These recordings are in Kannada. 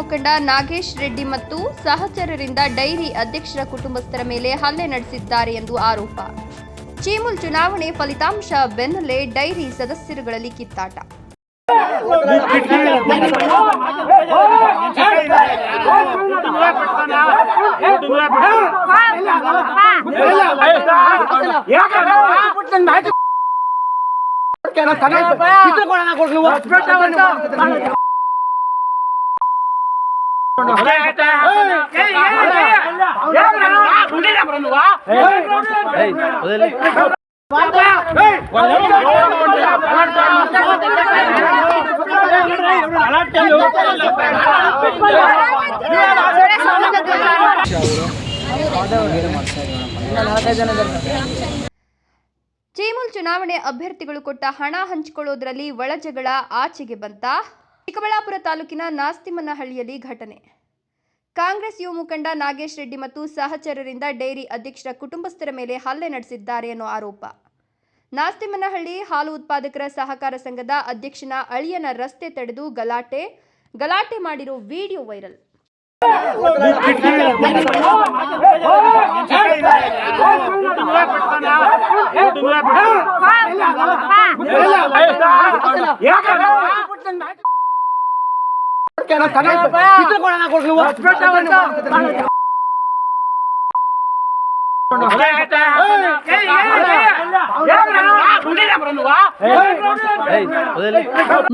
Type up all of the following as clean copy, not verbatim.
ಮುಖಂಡ ನಾಗೇಶ್ ರೆಡ್ಡಿ ಮತ್ತು ಸಹಚರರಿಂದ ಡೈರಿ ಅಧ್ಯಕ್ಷರ ಕುಟುಂಬಸ್ಥರ ಮೇಲೆ ಹಲ್ಲೆ ನಡೆಸಿದ್ದಾರೆ ಎಂದು ಆರೋಪ. ಚೀಮುಲ್ ಚುನಾವಣೆ ಫಲಿತಾಂಶ ಬೆನ್ನಲ್ಲೇ ಡೈರಿ ಸದಸ್ಯರುಗಳಲ್ಲಿ ಕಿತ್ತಾಟ. ಚೀಮುಲ್ ಚುನಾವಣೆ ಅಭ್ಯರ್ಥಿಗಳು ಕೊಟ್ಟ ಹಣ ಹಂಚಿಕೊಳ್ಳುವುದರಲ್ಲಿ ಒಳಜಗಳ ಆಚೆಗೆ ಬಂತ. ಚಿಕ್ಕಬಳ್ಳಾಪುರ ತಾಲೂಕಿನ ನಾಸ್ತಿಮನಹಳ್ಳಿಯಲ್ಲಿ ಘಟನೆ. ಕಾಂಗ್ರೆಸ್ ಯುವ ಮುಖಂಡ ನಾಗೇಶ್ ರೆಡ್ಡಿ ಮತ್ತು ಸಹಚರರಿಂದ ಡೈರಿ ಅಧ್ಯಕ್ಷರ ಕುಟುಂಬಸ್ಥರ ಮೇಲೆ ಹಲ್ಲೆ ನಡೆಸಿದ್ದಾರೆ ಅನ್ನೋ ಆರೋಪ. ನಾಸ್ತಿಮನಹಳ್ಳಿ ಹಾಲು ಉತ್ಪಾದಕರ ಸಹಕಾರ ಸಂಘದ ಅಧ್ಯಕ್ಷನ ಅಳಿಯನ ರಸ್ತೆ ತಡೆದು ಗಲಾಟೆ ಮಾಡಿರೋ ವಿಡಿಯೋ ವೈರಲ್.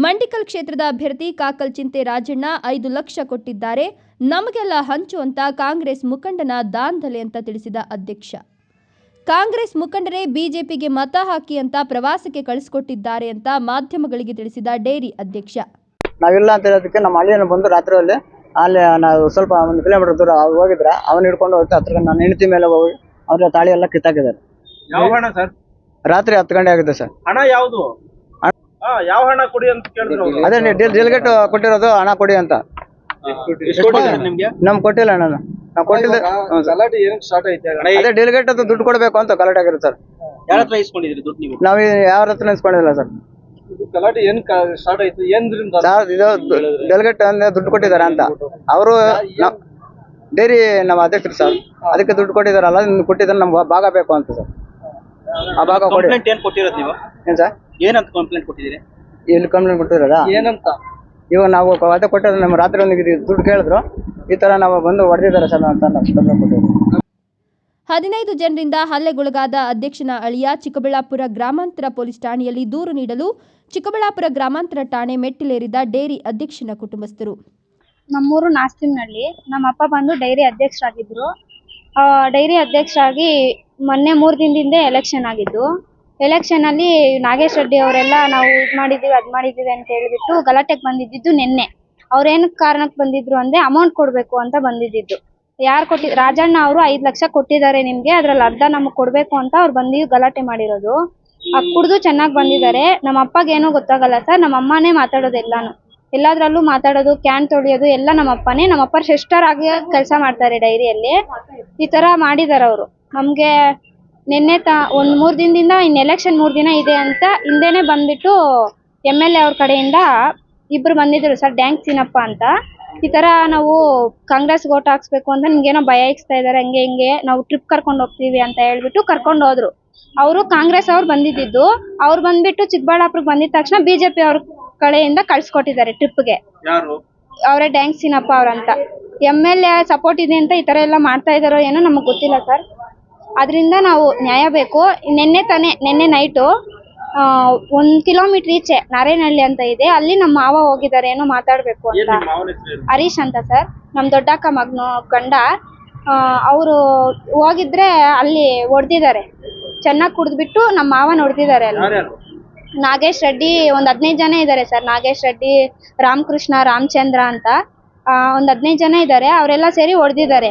ಮಂಡಿಕಲ್ ಕ್ಷೇತ್ರದ ಅಭ್ಯರ್ಥಿ ಕಾಕಲ್ ಚಿಂತೆ ರಾಜಣ್ಣ 5 ಲಕ್ಷ ಕೊಟ್ಟಿದ್ದಾರೆ, ನಮಗೆಲ್ಲ ಹಂಚು ಅಂತ ಕಾಂಗ್ರೆಸ್ ಮುಖಂಡನ ದಾಂಧಲೆ ಅಂತ ತಿಳಿಸಿದ ಅಧ್ಯಕ್ಷ. ಕಾಂಗ್ರೆಸ್ ಮುಖಂಡರೇ ಬಿಜೆಪಿಗೆ ಮತ ಹಾಕಿ ಅಂತ ಪ್ರವಾಸಕ್ಕೆ ಕಳಿಸಿಕೊಟ್ಟಿದ್ದಾರೆ ಅಂತ ಮಾಧ್ಯಮಗಳಿಗೆ ತಿಳಿಸಿದ ಡೈರಿ ಅಧ್ಯಕ್ಷ. ನಾವಿಲ್ಲ ಅಂತ ಹೇಳೋದಕ್ಕೆ ನಮ್ಮ ಹಳ್ಳಿಯನ್ನು ಬಂದು ರಾತ್ರಿಯಲ್ಲಿ ಅಲ್ಲಿ ನಾವು ಸ್ವಲ್ಪ 1 ಕಿಲೋಮೀಟರ್ ದೂರ ಹೋಗಿದ್ರೆ ಅವನ್ನ ಹಿಡ್ಕೊಂಡು ಹೋಗ್ತಾ ಹತ್ರ ನನ್ನ ಹೆಂಡತಿ ಮೇಲೆ ಹೋಗಿ ಅವ್ರ ತಾಳಿ ಎಲ್ಲ ಕಿತ್ತಾಕಿದ್ದಾರೆ. ಯಾವ ಹಣ ಸರ್? ರಾತ್ರಿ 10 ಗಂಟೆ ಆಗಿದೆ ಸರ್. ಹಣ ಯಾವುದು? ಯಾವ ಹಣ ಕೊಡಿ ಅಂತ ಕೇಳಿದ್ರು? ಅದೇ ಡೆಲಿಗೇಟ್ ಕೊಟ್ಟಿರೋದು ಹಣ ಕೊಡಿ ಅಂತ. ನಮ್ಗೆ ಕೊಟ್ಟಿಲ್ಲ ಅಣ್ಣ, ನಾವು ಕೊಟ್ಟಿಲ್ಲ. ಗಲಾಟೆ ಏನಕ್ಕೆ ಸ್ಟಾರ್ಟ್ ಐತೆ? ಅದೇ ಡೆಲಿಗೇಟ್ ಅದು ದುಡ್ಡು ಕೊಡಬೇಕು ಅಂತ ಗಲಾಟೆ ಆಗಿರುತ್ತೆ ಸರ್. ಯಾರ ಹತ್ರ ಇಸ್ಕೊಂಡಿದ್ರಿ ದುಡ್ಡು ನೀವು? ನಾವು ಯಾರ ಹತ್ರ ಇಸ್ಕೊಂಡಿಲ್ಲ ಸರ್. ಗಲಾಟೆ ಏನ್ ಸ್ಟಾರ್ಟ್ ಆಯ್ತು? ಏನ್ರಿಂದ? ಇದು ಡೆಲಿಗೇಟ್ ಅಂದ್ರೆ ದುಡ್ಡು ಕೊಟ್ಟಿದ್ದಾರೆ ಅಂತ ಅವರು ಡೈರಿ ನಮ್ಮ ಅಧ್ಯಕ್ಷರು ಸರ್, ಅದಕ್ಕೆ ದುಡ್ಡು ಕೊಟ್ಟಿದಾರಲ್ಲ, ಕೊಟ್ಟಿದ್ರೆ ನಮ್ಗೆ ಭಾಗ ಬೇಕು ಅಂತ ಸರ್. ಆ ಭಾಗ ಕೊಡಿ. ಕಂಪ್ಲೇಂಟ್ ಏನ್ ಕೊಟ್ಟಿರೋದು ನೀವು? ಏನ್ ಸರ್? ಏನಂತ ಕಂಪ್ಲೇಂಟ್ ಕೊಟ್ಟಿದ್ದೀರಿ? ಇಲ್ಲಿ ಕಂಪ್ಲೇಂಟ್ ಕೊಟ್ಟಿದಾರ ಏನಂತ? ಇವಾಗ ನಾವು ಅದೇ ಕೊಟ್ಟಿದ್ರೆ ನಮ್ಮ ರಾತ್ರಿ ದುಡ್ಡು ಕೇಳಿದ್ರು, ಈ ತರ ನಾವು ಬಂದು ಹೊಡೆದಿದ್ದಾರೆ ಸರ್ ಅಂತ ಕಂಪ್ಲೇಂಟ್ ಕೊಟ್ಟಿದ್ರು. 15 ಜನರಿಂದ ಹಲ್ಲೆಗೊಳಗಾದ ಅಧ್ಯಕ್ಷನ ಅಳಿಯ ಚಿಕ್ಕಬಳ್ಳಾಪುರ ಗ್ರಾಮಾಂತರ ಪೊಲೀಸ್ ಠಾಣೆಯಲ್ಲಿ ದೂರು ನೀಡಲು ಚಿಕ್ಕಬಳ್ಳಾಪುರ ಗ್ರಾಮಾಂತರ ಠಾಣೆ ಮೆಟ್ಟಿಲೇರಿದ ಡೈರಿ ಅಧ್ಯಕ್ಷನ ಕುಟುಂಬಸ್ಥರು. ನಮ್ಮೂರು ನಾಸ್ತಿಮನಹಳ್ಳಿ. ನಮ್ಮ ಅಪ್ಪ ಬಂದು ಡೈರಿ ಅಧ್ಯಕ್ಷರಾಗಿದ್ರು. ಡೈರಿ ಅಧ್ಯಕ್ಷರಾಗಿ ಮೊನ್ನೆ 3 ದಿನದಿಂದ ಎಲೆಕ್ಷನ್ ಆಗಿದ್ದು. ಎಲೆಕ್ಷನ್ ಅಲ್ಲಿ ನಾಗೇಶ್ ರೆಡ್ಡಿ ಅವರೆಲ್ಲ ನಾವು ಇದು ಮಾಡಿದ್ದೀವಿ ಅದು ಮಾಡಿದ್ದೀವಿ ಅಂತ ಹೇಳಿಬಿಟ್ಟು ಗಲಾಟೆಗೆ ಬಂದಿದ್ದು ನಿನ್ನೆ. ಅವ್ರೇನು ಕಾರಣಕ್ಕೆ ಬಂದಿದ್ರು ಅಂದ್ರೆ ಅಮೌಂಟ್ ಕೊಡಬೇಕು ಅಂತ ಬಂದಿದ್ದು. ಯಾರು ಕೊಟ್ಟಿದ್ದು? ರಾಜಣ್ಣ ಅವರು 5 ಲಕ್ಷ ಕೊಟ್ಟಿದ್ದಾರೆ ನಿಮ್ಗೆ, ಅದ್ರಲ್ಲಿ ಅರ್ಧ ನಮಗೆ ಕೊಡಬೇಕು ಅಂತ ಅವ್ರು ಬಂದು ಗಲಾಟೆ ಮಾಡಿರೋದು. ಕುಡ್ದು ಚೆನ್ನಾಗಿ ಬಂದಿದ್ದಾರೆ. ನಮ್ಮ ಅಪ್ಪಗೇನೋ ಗೊತ್ತಾಗಲ್ಲ ಸರ್, ನಮ್ಮ ಅಮ್ಮನೇ ಮಾತಾಡೋದು ಎಲ್ಲಾನು. ಎಲ್ಲಾದ್ರಲ್ಲೂ ಮಾತಾಡೋದು, ಕ್ಯಾನ್ ತೊಳೆಯೋದು ಎಲ್ಲ ನಮ್ಮ ಅಪ್ಪನೇ. ನಮ್ಮ ಅಪ್ಪ ಸಿಸ್ಟರ್ ಆಗಿ ಕೆಲಸ ಮಾಡ್ತಾರೆ ಡೈರಿಯಲ್ಲಿ. ಈ ತರ ಮಾಡಿದಾರೆ ಅವರು ನಮ್ಗೆ. ನಿನ್ನೆ ಒಂದು 3 ದಿನದಿಂದ ಇನ್ನು ಎಲೆಕ್ಷನ್ 3 ದಿನ ಇದೆ ಅಂತ ಹಿಂದೆನೆ ಬಂದ್ಬಿಟ್ಟು MLA ಅವ್ರ ಕಡೆಯಿಂದ 2 ಬಂದಿದ್ರು ಸರ್, ಡ್ಯಾಂಕ್ ಸೀನಪ್ಪ ಅಂತ. ಈ ತರ ನಾವು ಕಾಂಗ್ರೆಸ್ ಓಟ್ ಹಾಕ್ಸ್ಬೇಕು ಅಂತ ನಿಮ್ಗೇನೋ ಭಯ ಇಕ್ಸ್ತಾ ಇದಾರೆ, ಹಂಗೆ ಹಿಂಗೆ ನಾವು ಟ್ರಿಪ್ ಕರ್ಕೊಂಡು ಹೋಗ್ತೀವಿ ಅಂತ ಹೇಳ್ಬಿಟ್ಟು ಕರ್ಕೊಂಡು ಹೋದ್ರು. ಅವರು ಕಾಂಗ್ರೆಸ್ ಅವ್ರು ಬಂದಿದ್ದು. ಅವ್ರು ಬಂದ್ಬಿಟ್ಟು ಚಿಕ್ಕಬಳ್ಳಾಪುರಕ್ಕೆ ಬಂದಿದ ತಕ್ಷಣ ಬಿಜೆಪಿ ಅವ್ರ ಕಡೆಯಿಂದ ಕಳ್ಸಿಕೊಟ್ಟಿದ್ದಾರೆ ಟ್ರಿಪ್ಗೆ. ಅವರೇ ಡ್ಯಾಂಕ್ ಸೀನಪ್ಪ ಅವ್ರಂತ. MLA ಸಪೋರ್ಟ್ ಇದೆ ಅಂತ ಈ ತರ ಎಲ್ಲ ಮಾಡ್ತಾ ಇದಾರೋ ಏನೋ ನಮಗ್ ಗೊತ್ತಿಲ್ಲ ಸರ್. ಅದರಿಂದ ನಾವು ನ್ಯಾಯ ಬೇಕು. ನಿನ್ನೆ ನೈಟು 1 ಕಿಲೋಮೀಟರ್ ಈಚೆ ನಾರಾಯಣಹಳ್ಳಿ ಅಂತ ಇದೆ, ಅಲ್ಲಿ ನಮ್ಮ ಮಾವ ಹೋಗಿದ್ದಾರೆ ಏನೋ ಮಾತಾಡ್ಬೇಕು ಅಂತ. ಹರೀಶ್ ಅಂತ ಸರ್, ನಮ್ ದೊಡ್ಡಕ್ಕ ಮಗನ ಗಂಡ. ಅವರು ಹೋಗಿದ್ರೆ ಅಲ್ಲಿ ಹೊಡೆದಿದ್ದಾರೆ, ಚೆನ್ನಾಗಿ ಕುಡಿದ್ಬಿಟ್ಟು ನಮ್ಮ ಮಾವನ ಹೊಡೆದಿದ್ದಾರೆ ಅಲ್ಲಿ. ನಾಗೇಶ್ ರೆಡ್ಡಿ ಒಂದು 15 ಜನ ಇದ್ದಾರೆ ಸರ್. ನಾಗೇಶ್ ರೆಡ್ಡಿ, ರಾಮಕೃಷ್ಣ, ರಾಮಚಂದ್ರ ಅಂತ ಒಂದು 15 ಜನ ಇದ್ದಾರೆ. ಅವರೆಲ್ಲ ಸೇರಿ ಹೊಡೆದಿದ್ದಾರೆ.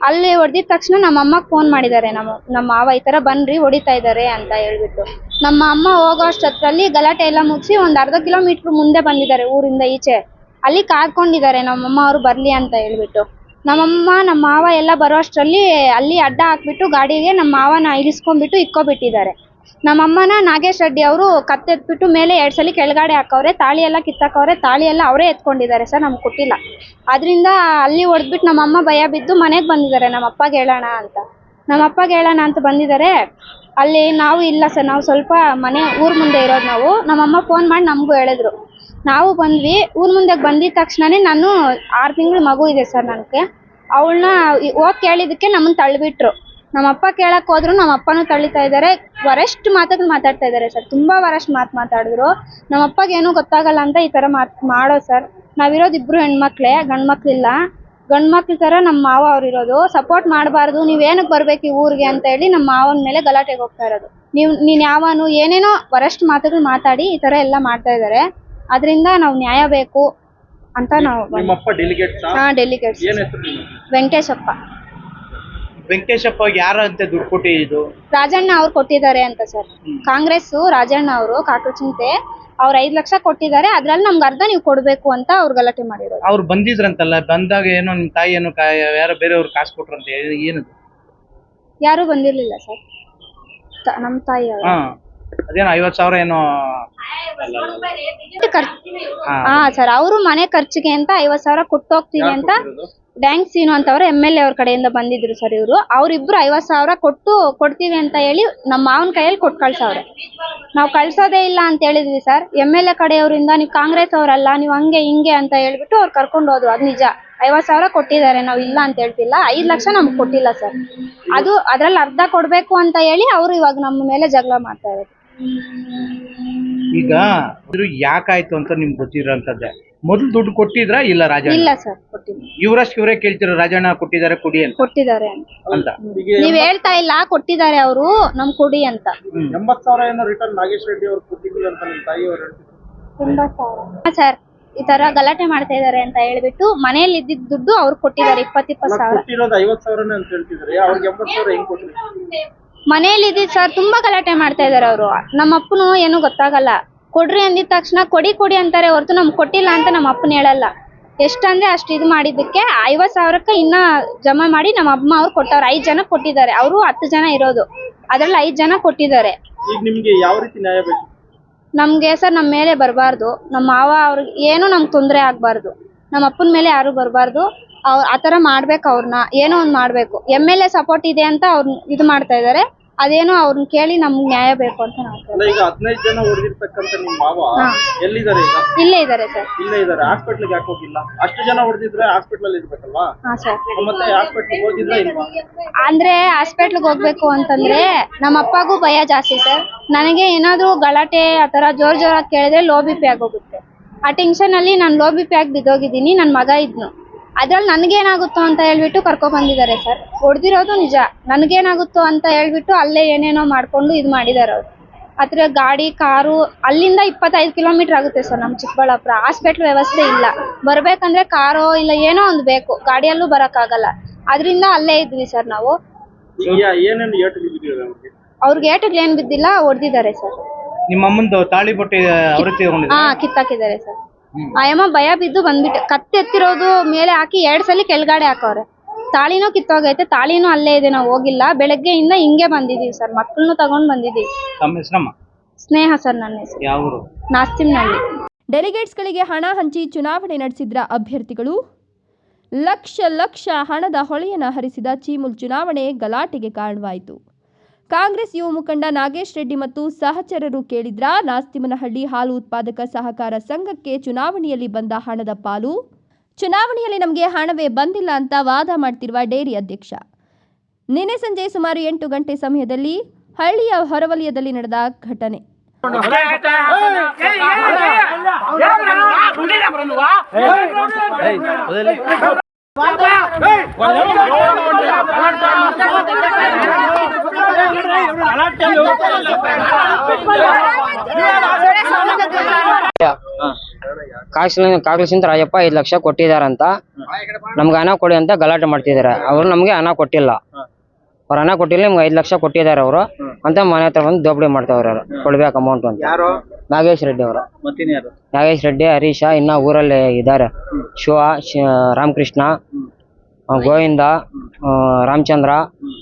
ಅಲ್ಲಿ ಹೊಡೆದಿದ ತಕ್ಷಣ ನಮ್ಮ ಅಮ್ಮಗೆ ಫೋನ್ ಮಾಡಿದ್ದಾರೆ ನಮ್ಮ ಮಾವ, ಈ ತರ ಬನ್ರಿ ಹೊಡಿತಾ ಇದ್ದಾರೆ ಅಂತ ಹೇಳ್ಬಿಟ್ಟು. ನಮ್ಮ ಅಮ್ಮ ಹೋಗೋ ಅಷ್ಟೊತ್ತಲ್ಲಿ ಗಲಾಟೆ ಎಲ್ಲ ಮುಗಿಸಿ ಒಂದು ಅರ್ಧ ಕಿಲೋಮೀಟರ್ ಮುಂದೆ ಬಂದಿದ್ದಾರೆ ಊರಿಂದ ಈಚೆ. ಅಲ್ಲಿ ಕಾದ್ಕೊಂಡಿದ್ದಾರೆ ನಮ್ಮಮ್ಮ ಅವರು ಬರ್ಲಿ ಅಂತ ಹೇಳ್ಬಿಟ್ಟು. ನಮ್ಮಮ್ಮ ನಮ್ಮ ಮಾವ ಎಲ್ಲ ಬರೋ ಅಷ್ಟರಲ್ಲಿ ಅಲ್ಲಿ ಅಡ್ಡ ಹಾಕ್ಬಿಟ್ಟು ಗಾಡಿಗೆ ನಮ್ಮ ಮಾವನ ಇಳಿಸ್ಕೊಂಡ್ಬಿಟ್ಟು ಇಕ್ಕೋಬಿಟ್ಟಿದ್ದಾರೆ. ನಮ್ಮಮ್ಮನ ನಾಗೇಶ್ ರೆಡ್ಡಿ ಅವರು ಕತ್ತೆತ್ಬಿಟ್ಟು ಮೇಲೆ 2 ಸಲ ಕೆಳಗಡೆ ಹಾಕವ್ರೆ, ತಾಳಿ ಎಲ್ಲ ಕಿತ್ತಾಕವ್ರೆ, ತಾಳಿ ಎಲ್ಲ ಅವರೇ ಎತ್ಕೊಂಡಿದ್ದಾರೆ ಸರ್, ನಮ್ಗೆ ಕೊಟ್ಟಿಲ್ಲ. ಅದರಿಂದ ಅಲ್ಲಿ ಹೊಡೆದ್ಬಿಟ್ಟು ನಮ್ಮಮ್ಮ ಭಯ ಬಿದ್ದು ಮನೆಗೆ ಬಂದಿದ್ದಾರೆ ನಮ್ಮ ಅಪ್ಪಗೆ ಹೇಳೋಣ ಅಂತ. ನಮ್ಮ ಅಪ್ಪಗೆ ಹೇಳೋಣ ಅಂತ ಬಂದಿದ್ದಾರೆ. ಅಲ್ಲಿ ನಾವು ಇಲ್ಲ ಸರ್, ನಾವು ಸ್ವಲ್ಪ ಊರ್ ಮುಂದೆ ಇರೋದು ನಾವು. ನಮ್ಮಮ್ಮ ಫೋನ್ ಮಾಡಿ ನಮಗೂ ಹೇಳಿದ್ರು. ನಾವು ಬಂದ್ವಿ. ಊರ್ ಮುಂದೆ ಬಂದಿದ ತಕ್ಷಣನೇ ನಾನು 6 ತಿಂಗಳು ಮಗು ಇದೆ ಸರ್ ನನಗೆ. ಅವಳನ್ನ ಹೋಗಿ ಕೇಳಿದಕ್ಕೆ ನಮ್ಮನ್ನ ತಳ್ಳಿಬಿಟ್ರು. ನಮ್ಮ ಅಪ್ಪ ಕೇಳಕ್ ಹೋದ್ರು, ನಮ್ಮ ಅಪ್ಪನೂ ತಳ್ಳಿತಾ ಇದ್ದಾರೆ. ವರಷ್ಟು ಮಾತುಗಳು ಮಾತಾಡ್ತಾ ಇದ್ದಾರೆ ಸರ್, ತುಂಬಾ ವರಷ್ಟು ಮಾತಾಡಿದ್ರು. ನಮ್ಮ ಅಪ್ಪಗೆ ಏನೂ ಗೊತ್ತಾಗಲ್ಲ ಅಂತ ಈ ತರ ಮಾಡೋ ಸರ್. ನಾವಿರೋದು 2 ಹೆಣ್ಮಕ್ಳೇ, ಗಂಡು ಮಕ್ಳಿಲ್ಲ. ಗಂಡು ಮಕ್ಳ ತರ ನಮ್ಮ ಮಾವ ಅವ್ರು ಇರೋದು. ಸಪೋರ್ಟ್ ಮಾಡಬಾರ್ದು, ನೀವೇನಕ್ಕೆ ಬರ್ಬೇಕು ಈ ಊರಿಗೆ ಅಂತ ಹೇಳಿ ನಮ್ಮ ಮಾವನ ಮೇಲೆ ಗಲಾಟೆಗೆ ಹೋಗ್ತಾ ಇರೋದು. ನೀನ್ ಯಾವನು ಏನೇನೋ ವರಷ್ಟು ಮಾತುಗಳು ಮಾತಾಡಿ ಈ ತರ ಎಲ್ಲ ಮಾಡ್ತಾ ಇದ್ದಾರೆ. ಅದರಿಂದ ನಾವು ನ್ಯಾಯ ಬೇಕು ಅಂತ ನಾವು ನಿಮ್ಮಪ್ಪ ಡೆಲಿಗೇಟ್ಸ್? ಡೆಲಿಗೇಟ್ಸ್. ಏನ್ ಹೆಸರು ನಿಮ್ಮ? ವೆಂಕಟೇಶಪ್ಪ. ವೆಂಕಟೇಶಪ್ಪ ಯಾರು ಅಂತ ದುಡ್ಡು ಕೊಟ್ಟಿದ್ದು? ರಾಜಣ್ಣ ಅವ್ರು ಕೊಟ್ಟಿದ್ದಾರೆ ಅಂತ ಸರ್. ಕಾಂಗ್ರೆಸ್ ರಾಜಣ್ಣ ಅವರು ಕಾಕಚಿಂತೆ ಅವ್ರು 5 ಲಕ್ಷ ಕೊಟ್ಟಿದ್ದಾರೆ. ಅದ್ರಲ್ಲಿ ನಮ್ಗೆ ಅರ್ಧ ನೀವು ಕೊಡ್ಬೇಕು ಅಂತ ಅವ್ರು ಗಲಾಟೆ ಮಾಡಿರೋದು. ಅವ್ರು ಬಂದಿದ್ರಂತಲ್ಲ, ಬಂದಾಗ ಏನೋ ನಿಮ್ ತಾಯಿ ಏನೋ ಯಾರೋ ಬೇರೆಯವ್ರು ಕಾಸು ಕೊಟ್ರಂತೆ, ಏನದು? ಯಾರು ಬಂದಿರ್ಲಿಲ್ಲ ಸರ್, ನಮ್ಮ ತಾಯಿ ಅವರು. ಅದೇನೋ 50,000 ಏನೋ. ಹಾ ಸರ್, ಅವರು ಮನೆ ಖರ್ಚಿಗೆ ಅಂತ 50,000 ಕೊಟ್ಟು ಹೋಗ್ತೀವಿ ಅಂತ ಡ್ಯಾಂಕ್ ಸೀನು ಅಂತವ್ರು MLA ಅವ್ರ ಕಡೆಯಿಂದ ಬಂದಿದ್ರು ಸರ್. ಅವ್ರಿಬ್ರು 50,000 ಕೊಡ್ತೀವಿ ಅಂತ ಹೇಳಿ ನಮ್ಮ ಮಾವನ ಕೈಯಲ್ಲಿ ಕೊಟ್ಟು ಕಳ್ಸವ್ರೆ. ನಾವು ಕಳ್ಸೋದೇ ಇಲ್ಲ ಅಂತ ಹೇಳಿದ್ವಿ ಸರ್. MLA ಕಡೆಯವರಿಂದ ನೀವು ಕಾಂಗ್ರೆಸ್ ಅವರಲ್ಲ, ನೀವು ಹಂಗೆ ಹಿಂಗೆ ಅಂತ ಹೇಳ್ಬಿಟ್ಟು ಅವ್ರು ಕರ್ಕೊಂಡು ಹೋದ್ರು. ಅದು ನಿಜ, 50,000 ಕೊಟ್ಟಿದ್ದಾರೆ, ನಾವು ಇಲ್ಲ ಅಂತ ಹೇಳ್ತಿಲ್ಲ. 5 ಲಕ್ಷ ನಮ್ಗೆ ಕೊಟ್ಟಿಲ್ಲ ಸರ್. ಅದ್ರಲ್ಲಿ ಅರ್ಧ ಕೊಡ್ಬೇಕು ಅಂತ ಹೇಳಿ ಅವರು ಇವಾಗ ನಮ್ಮ ಮೇಲೆ ಜಗಳ ಮಾಡ್ತಾ ಇರೋದು. ಈಗ ಯಾಕಾಯ್ತು ಅಂತ ನಿಮ್ಗೆ ಗೊತ್ತಿರೋಂಥದ್ದೇ. ಮೊದಲು ದುಡ್ಡು ಕೊಟ್ಟಿದ್ರಾ ಇಲ್ಲ ರಾಜಣ್ಣ? ಇಲ್ಲ ಸರ್, ಕೊಟ್ಟಿಲ್ಲ. ಇವರೇ ಕೇಳ್ತಿರೋ ರಾಜಣ್ಣ ಕೊಟ್ಟಿದ್ದಾರೆ ಕೊಡಿ ಅಂತ. ಕೊಟ್ಟಿದ್ದಾರೆ ಅಂತ ನೀವ್ ಹೇಳ್ತಾ ಇಲ್ಲ, ಕೊಟ್ಟಿದ್ದಾರೆ ಅವರು ನಮ್ ಕೊಡಿ ಅಂತ. 80,000 ಏನೋ ರಿಟರ್ನ್ ನಾಗೇಶ್ ರೆಡ್ಡಿ ಅವ್ರು ಕೊಟ್ಟಿದ್ರು ಅಂತ ನಿಮ್ಮ ತಾಯಿ ಅವರು ಹೇಳ್ತಿದ್ರು. 80,000 ಸರ್, ಈ ತರ ಗಲಾಟೆ ಮಾಡ್ತಾ ಇದಾರೆ ಅಂತ ಹೇಳ್ಬಿಟ್ಟು ಮನೆಯಲ್ಲಿ ಇದ್ದಿದ್ದ ದುಡ್ಡು ಅವ್ರು ಕೊಟ್ಟಿದ್ದಾರೆ. 20,000 ಕೊಟ್ಟಿರೋದು 50,000 ಅಂತ ಹೇಳ್ತಿದ್ದಾರೆ. ಅವ್ರಿಗೆ 80,000 ಹೆಂಗ್ ಕೊಟ್ಟಿದ್ರು? ಮನೆಯಲ್ಲಿ ಇದ್ದಿದ್ ಸರ್, ತುಂಬಾ ಗಲಾಟೆ ಮಾಡ್ತಾ ಇದಾರೆ ಅವರು. ನಮ್ಮ ಅಪ್ಪನು ಏನು ಗೊತ್ತಾಗಲ್ಲ, ಕೊಡ್ರಿ ಅಂದಿದ ತಕ್ಷಣ ಕೊಡಿ ಅಂತಾರೆ ಹೊರತು ನಮ್ಗೆ ಕೊಟ್ಟಿಲ್ಲ ಅಂತ ನಮ್ಮ ಅಪ್ಪನ ಹೇಳಲ್ಲ. ಎಷ್ಟಂದ್ರೆ ಅಷ್ಟು ಇದು ಮಾಡಿದ್ದಕ್ಕೆ 50,000ಕ್ಕೆ ಇನ್ನ ಜಮಾ ಮಾಡಿ ನಮ್ಮ ಅಮ್ಮ ಅವ್ರು ಕೊಟ್ಟವ್ರು. 5 ಜನ ಕೊಟ್ಟಿದ್ದಾರೆ, ಅವರು 10 ಜನ ಇರೋದು, ಅದ್ರಲ್ಲಿ 5 ಜನ ಕೊಟ್ಟಿದ್ದಾರೆ. ಈಗ ನಿಮ್ಗೆ ಯಾವ ರೀತಿ ನ್ಯಾಯ ಬೇಕು? ನಮ್ಗೆ ಸರ್ ನಮ್ಮ ಮೇಲೆ ಬರಬಾರ್ದು, ನಮ್ಮ ಮಾವ ಅವ್ರಿಗೆ ಏನು ನಮ್ಗೆ ತೊಂದರೆ ಆಗ್ಬಾರ್ದು, ನಮ್ಮ ಅಪ್ಪನ ಮೇಲೆ ಯಾರು ಬರಬಾರ್ದು. ಆ ಥರ ಮಾಡ್ಬೇಕು, ಅವ್ರನ್ನ ಏನೋ ಒಂದು ಮಾಡಬೇಕು. MLA ಸಪೋರ್ಟ್ ಇದೆ ಅಂತ ಅವ್ರನ್ನ ಇದು ಮಾಡ್ತಾ ಇದ್ದಾರೆ. ಅದೇನೋ ಅವ್ರನ್ನ ಕೇಳಿ ನಮ್ಗೆ ನ್ಯಾಯ ಬೇಕು ಅಂತ ನಾವು. ಈಗ 15 ಜನ ಹೊಡೆದಿರ್ತಕ್ಕಂಥ ನಿಮ್ಮ ಮಾವ ಎಲ್ಲಿದ್ದಾರೆ ಈಗ? ಇಲ್ಲೇ ಇದ್ದಾರೆ ಸರ್. ಇಲ್ಲೇ ಇದ್ದಾರೆ. ಹಾಸ್ಪಿಟ್ಲಿಗೆ ಯಾಕೆ ಹೋಗಿಲ್ಲ? ಅಷ್ಟು ಜನ ಹೊಡೆದಿದ್ರೆ ಹಾಸ್ಪಿಟಲ್ ಇರ್ಬೇಕಲ್ವಾ? ಹಾ ಸರ್. ಮತ್ತೆ ಹಾಸ್ಪಿಟ್ಲಿಗೆ ಹೋಗಿದ್ರೆ ಇಲ್ವಾ? ಅಂದ್ರೆ ಹಾಸ್ಪಿಟ್ಲಿಗೆ ಹೋಗ್ಬೇಕು ಅಂತಂದ್ರೆ ನಮ್ಮ ಅಪ್ಪಗೂ ಭಯ ಜಾಸ್ತಿ ಸರ್. ನನಗೆ ಏನಾದ್ರು ಗಲಾಟೆ ಆ ಥರ ಜೋರಾಗಿ ಕೇಳಿದ್ರೆ ಲೋ BP ಆಗೋಗುತ್ತೆ. ಆ ಟೆನ್ಷನ್ ಅಲ್ಲಿ ನಾನು ಲೋ BP ಆಗಿ ಬಿದ್ದೋಗಿದ್ದೀನಿ. ನನ್ನ ಮಗ ಇದ್ನು, ಅದ್ರಲ್ಲಿ ನನಗೇನಾಗುತ್ತೋ ಅಂತ ಹೇಳ್ಬಿಟ್ಟು ಕರ್ಕೊ ಬಂದಿದ್ದಾರೆ ಸರ್. ಹೊಡೆದಿರೋದು ನಿಜ, ನನಗೇನಾಗುತ್ತೋ ಅಂತ ಹೇಳ್ಬಿಟ್ಟು ಅಲ್ಲೇ ಏನೇನೋ ಮಾಡ್ಕೊಂಡು ಇದು ಮಾಡಿದ್ದಾರೆ ಅವರು. ಹತ್ರ ಗಾಡಿ ಕಾರು ಅಲ್ಲಿಂದ 25 ಕಿಲೋಮೀಟರ್ ಆಗುತ್ತೆ ಸರ್ ನಮ್ಮ ಚಿಕ್ಕಬಳ್ಳಾಪುರ. ಹಾಸ್ಪಿಟ್ಲ್ ವ್ಯವಸ್ಥೆ ಇಲ್ಲ, ಬರ್ಬೇಕಂದ್ರೆ ಕಾರೋ ಇಲ್ಲ ಏನೋ ಒಂದು ಬೇಕು, ಗಾಡಿಯಲ್ಲೂ ಬರೋಕ್ಕಾಗಲ್ಲ. ಅದರಿಂದ ಅಲ್ಲೇ ಇದ್ವಿ ಸರ್ ನಾವು. ಅವ್ರಿಗೆ ಏಟುಗಳು ಏನು ಬಿದ್ದಿಲ್ಲ, ಹೊಡೆದಿದ್ದಾರೆ ಸರ್. ನಿಮ್ಮ ಅಮ್ಮಂದು ತಾಳಿ ಬಟ್ಟೆ ಕಿತ್ತಾಕಿದ್ದಾರೆ ಸರ್. ಆಯಮ್ಮ ಭಯ ಬಿದ್ದು ಬಂದ್ಬಿಟ್ಟು ಕತ್ತೆತ್ತಿರೋದು ಮೇಲೆ ಹಾಕಿ 2 ಸಲ ಕೆಳಗಡೆ ಹಾಕವ್ರೆ. ತಾಳಿನೂ ಕಿತ್ತೋಗೈತೆ, ತಾಳಿನೂ ಅಲ್ಲೇ ಇದೆ, ನಾವು ಹೋಗಿಲ್ಲ. ಬೆಳಗ್ಗೆಯಿಂದ ಹಿಂಗೆ ಬಂದಿದೀವಿ ಸರ್, ಮಕ್ಕಳನ್ನು ತಗೊಂಡ್ ಬಂದಿದೀವಿ. ಸ್ನೇಹ ಸರ್ ನನ್ನ ಹೆಸರು. ಯಾವರು? ನಾಸ್ತಿಮ್ನಹಳ್ಳಿ. ಡೆಲಿಗೇಟ್ಸ್ಗಳಿಗೆ ಹಣ ಹಂಚಿ ಚುನಾವಣೆ ನಡೆಸಿದ್ರ ಅಭ್ಯರ್ಥಿಗಳು. ಲಕ್ಷ ಹಣದ ಹೊಳೆಯನ್ನು ಹರಿಸಿದ ಚೀಮುಲ್ ಚುನಾವಣೆ ಗಲಾಟೆಗೆ ಕಾರಣವಾಯಿತು. ಕಾಂಗ್ರೆಸ್ ಯುವ ಮುಖಂಡ ನಾಗೇಶ್ ರೆಡ್ಡಿ ಮತ್ತು ಸಹಚರರು ಕೇಳಿದ್ರ ನಾಸ್ತಿಮನಹಳ್ಳಿ ಹಾಲು ಉತ್ಪಾದಕ ಸಹಕಾರ ಸಂಘಕ್ಕೆ ಚುನಾವಣೆಯಲ್ಲಿ ಬಂದ ಹಣದ ಪಾಲು. ಚುನಾವಣೆಯಲ್ಲಿ ನಮಗೆ ಹಣವೇ ಬಂದಿಲ್ಲ ಅಂತ ವಾದ ಮಾಡ್ತಿರುವ ಡೇರಿ ಅಧ್ಯಕ್ಷ. ನಿನ್ನೆ ಸಂಜೆ ಸುಮಾರು 8 ಗಂಟೆ ಸಮಯದಲ್ಲಿ ಹಳ್ಳಿಯ ಹೊರವಲಯದಲ್ಲಿ ನಡೆದ ಘಟನೆ. ಕಾಂಗ್ರೆಸ್ಸಿಂದ ರಾಜಪ್ಪ 5 ಲಕ್ಷ ಕೊಟ್ಟಿದಾರಂತ, ನಮ್ಗೆ ಹಣ ಕೊಡಿ ಅಂತ ಗಲಾಟೆ ಮಾಡ್ತಿದ್ದಾರೆ. ಅವ್ರು ನಮ್ಗೆ ಹಣ ಕೊಟ್ಟಿಲ್ಲ, ಅವ್ರ ಹಣ ಕೊಟ್ಟಿಲ್ಲ, ನಿಮ್ಗೆ 5 ಲಕ್ಷ ಕೊಟ್ಟಿದ್ದಾರೆ ಅವರು ಅಂತ ಮನೆ ಹತ್ರ ಬಂದು ದೋಬಡಿ ಮಾಡ್ತಾವ್ರೆ. ಅವ್ರು ಕೊಡ್ಬೇಕು ಅಮೌಂಟ್ ಅಂತ. ನಾಗೇಶ್ ರೆಡ್ಡಿ ಅವರು. ನಾಗೇಶ್ ರೆಡ್ಡಿ, ಹರೀಶ, ಇನ್ನ ಊರಲ್ಲಿ ಇದ್ದಾರೆ. ಶಿವ, ರಾಮಕೃಷ್ಣ, ಗೋವಿಂದ, ರಾಮಚಂದ್ರ,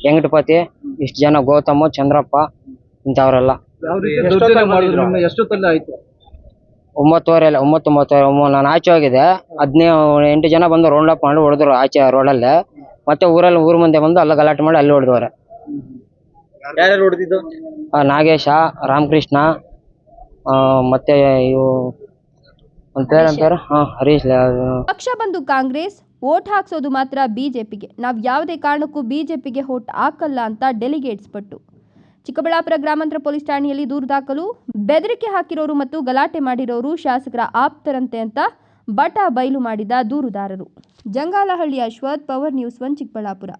ವೆಂಕಟಪತಿ, ಇಷ್ಟು ಜನ, ಗೌತಮ್, ಚಂದ್ರಪ್ಪ ಇಂಥವರೆಲ್ಲ. ಎಷ್ಟೊತ್ತಲ್ಲಿ ಆಯ್ತು? 9:30 ನಾನು ಆಚೆ ಹೋಗಿದ್ದೆ. 8 ಜನ ಬಂದು ರೌಂಡ್ ಅಪ್ ಮಾಡಿ ಹೊಡೆದ್ರು ಆಚೆ ರೋಡಲ್ಲೇ. ಮತ್ತೆ ಊರ್ ಮುಂದೆ ಬಂದು ಅಲ್ಲ ಗಲಾಟೆ ಮಾಡಿ ಅಲ್ಲಿ ಹೊಡೆದವ್ರೆ. ಯಾರ್ಯಾರು ಹೊಡೆದಿದ್ದು? ನಾಗೇಶ, ರಾಮಕೃಷ್ಣ, ಮತ್ತೆ ಇವು ಒಂದು പേരെಂತಾರೆ ಹರೀಶ್. ಪಕ್ಷ ಬಂದು ಕಾಂಗ್ರೆಸ್, ವೋಟ್ ಹಾಕ್ಸೋದು ಮಾತ್ರ ಬಿಜೆಪಿಗೆ. ನಾವು ಯಾವುದೇ ಕಾರಣಕ್ಕೂ ಬಿಜೆಪಿಗೆ ವೋಟ್ ಹಾಕಲ್ಲ ಅಂತ ಡೆಲಿಗೇಟ್ಸ್ ಪಟ್ಟು. ಚಿಕ್ಕಬಳ್ಳಾಪುರ ಗ್ರಾಮಾಂತರ ಪೊಲೀಸ್ ಠಾಣೆಯಲ್ಲಿ ದೂರು ದಾಖಲು. ಬೆದರಿಕೆ ಹಾಕಿರೋರು ಮತ್ತು ಗಲಾಟೆ ಮಾಡಿರೋರು ಶಾಸಕರ ಆಪ್ತರಂತೆ ಅಂತ ಬಟ ಬಯಲು ಮಾಡಿದ ದೂರುದಾರರು. Jangalahalli Ashwath, power news 1 Chikkaballapur.